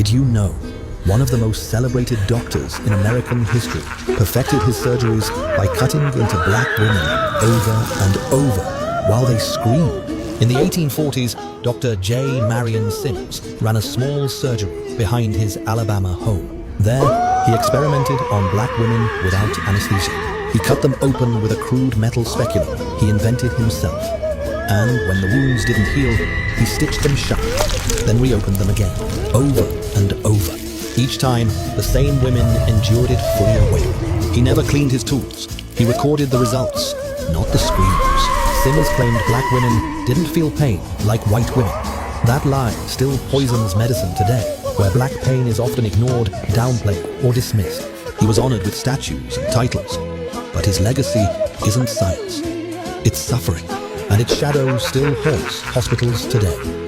Did you know one of the most celebrated doctors in American history perfected his surgeries by cutting into black women over and over while they screamed? In the 1840s, Dr. J. Marion Sims ran a small surgery behind his Alabama home. There, he experimented on black women without anesthesia. He cut them open with a crude metal speculum he invented himself. And when the wounds didn't heal, he stitched them shut, then reopened them again, over and over. Each time, the same women endured it fully awake. He never cleaned his tools. He recorded the results, not the screams. Sims claimed black women didn't feel pain like white women. That lie still poisons medicine today, where black pain is often ignored, downplayed, or dismissed. He was honored with statues and titles, but his legacy isn't science. It's suffering, and its shadow still haunts hospitals today.